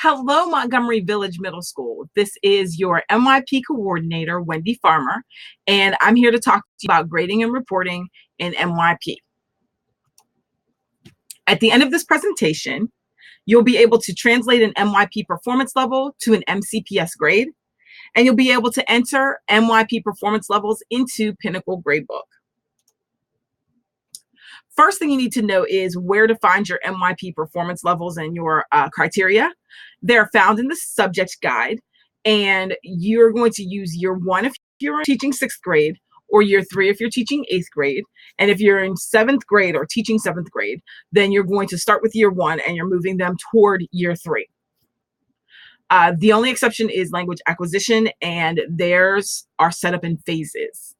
Hello, Montgomery Village Middle School. This is your MYP coordinator, Wendy Farmer, and I'm here to talk to you about grading and reporting in MYP. At the end of this presentation, you'll be able to translate an MYP performance level to an MCPS grade, and you'll be able to enter MYP performance levels into Pinnacle Gradebook. First thing you need to know is where to find your MYP performance levels and your criteria. They're found in the subject guide, and you're going to use year 1 if you're teaching 6th grade, or year 3 if you're teaching 8th grade. And if you're in 7th grade or teaching 7th grade, then you're going to start with year 1 and you're moving them toward year 3. The only exception is language acquisition, and theirs are set up in phases.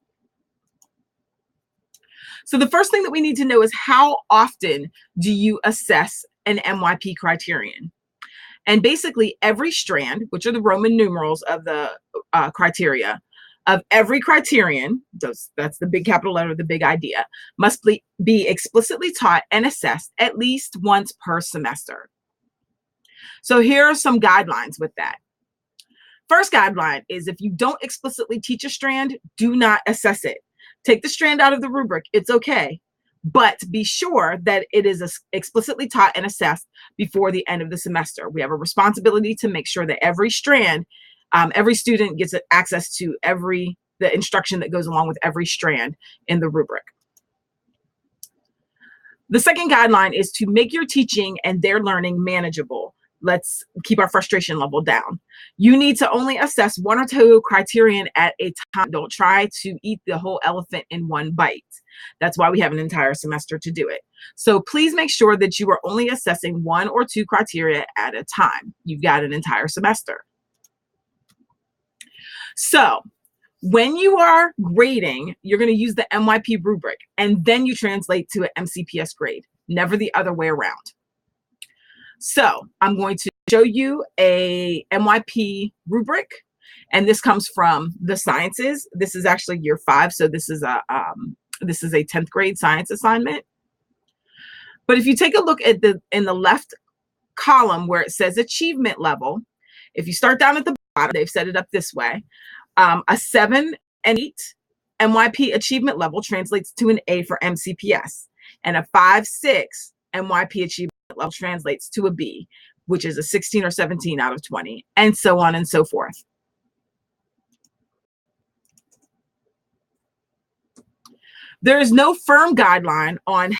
So the first thing that we need to know is how often do you assess an MYP criterion? And basically every strand, which are the Roman numerals of the criteria, of every criterion, that's the big capital letter, the big idea, must be explicitly taught and assessed at least once per semester. So here are some guidelines with that. First guideline is if you don't explicitly teach a strand, do not assess it. Take the strand out of the rubric, it's okay, but be sure that it is explicitly taught and assessed before the end of the semester. We have a responsibility to make sure that every strand, every student gets access to the instruction that goes along with every strand in the rubric. The second guideline is to make your teaching and their learning manageable. Let's keep our frustration level down. You need to only assess 1 or 2 criterion at a time. Don't try to eat the whole elephant in one bite. That's why we have an entire semester to do it. So please make sure that you are only assessing 1 or 2 criteria at a time. You've got an entire semester. So when you are grading, you're going to use the MYP rubric, and then you translate to an MCPS grade, never the other way around. So I'm going to show you a MYP rubric, and this comes from the sciences. This is actually year 5, so this is a 10th grade science assignment. But if you take a look at in the left column where it says achievement level, if you start down at the bottom, they've set it up this way. A 7 and 8 MYP achievement level translates to an A for MCPS, and a 5-6 MYP achievement level translates to a B, which is a 16 or 17 out of 20, and so on and so forth. There is no firm guideline on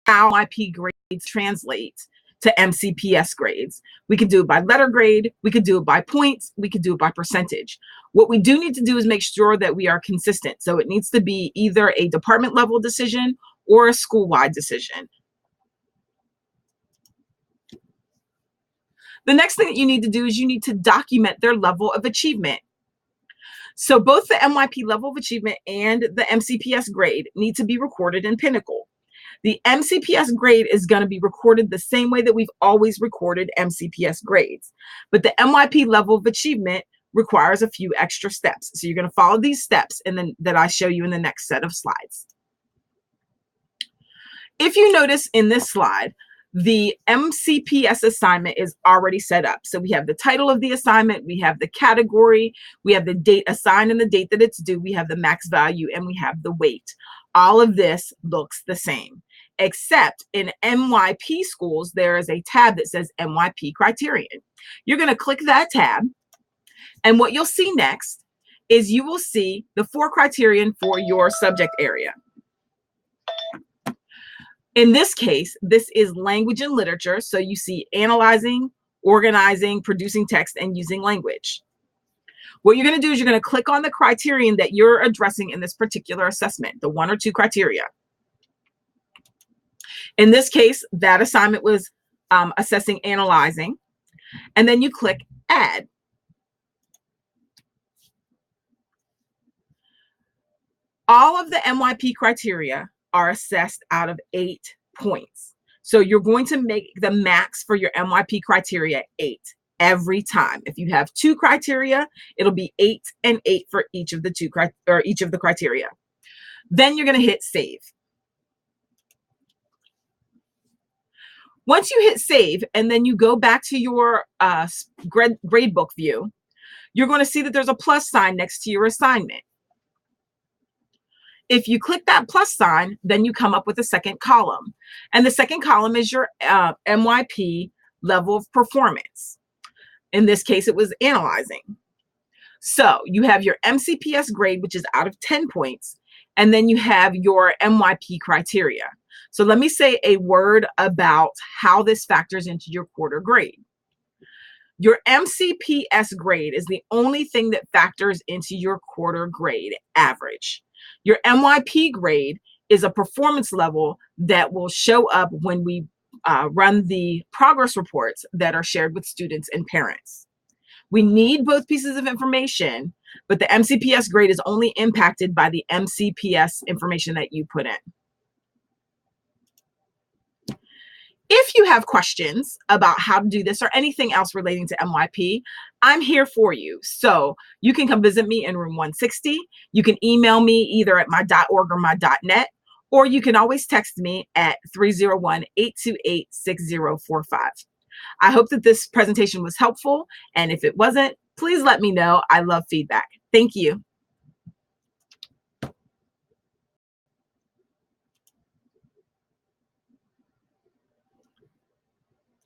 how MYP grades translate to MCPS grades. We could do it by letter grade, we could do it by points, we could do it by percentage. What we do need to do is make sure that we are consistent. So it needs to be either a department level decision or a school-wide decision. The next thing that you need to do is you need to document their level of achievement. So both the MYP level of achievement and the MCPS grade need to be recorded in Pinnacle. The MCPS grade is going to be recorded the same way that we've always recorded MCPS grades. But the MYP level of achievement requires a few extra steps. So you're going to follow these steps that I show you in the next set of slides. If you notice in this slide, the MCPS assignment is already set up. So we have the title of the assignment, we have the category, we have the date assigned and the date that it's due, we have the max value, and we have the weight. All of this looks the same, except in MYP schools, there is a tab that says MYP criterion. You're going to click that tab, and what you'll see next is you will see the 4 criterion for your subject area. In this case, this is language and literature. So you see analyzing, organizing, producing text, and using language. What you're going to do is you're going to click on the criterion that you're addressing in this particular assessment, the 1 or 2 criteria. In this case, that assignment was assessing analyzing, and then you click add. All of the MYP criteria are assessed out of 8 points. So you're going to make the max for your MYP criteria 8 every time. If you have 2 criteria, it'll be 8 and 8 for each of the criteria. Then you're going to hit save. Once you hit save and then you go back to your gradebook view, you're going to see that there's a plus sign next to your assignment. If you click that plus sign, then you come up with a second column. And the second column is your MYP level of performance. In this case, it was analyzing. So you have your MCPS grade, which is out of 10 points, and then you have your MYP criteria. So let me say a word about how this factors into your quarter grade. Your MCPS grade is the only thing that factors into your quarter grade average. Your MYP grade is a performance level that will show up when we run the progress reports that are shared with students and parents. We need both pieces of information, but the MCPS grade is only impacted by the MCPS information that you put in. If you have questions about how to do this or anything else relating to MYP, I'm here for you. So you can come visit me in room 160. You can email me either at my .org or my .net, or you can always text me at 301-828-6045. I hope that this presentation was helpful, and if it wasn't, please let me know. I love feedback. Thank you.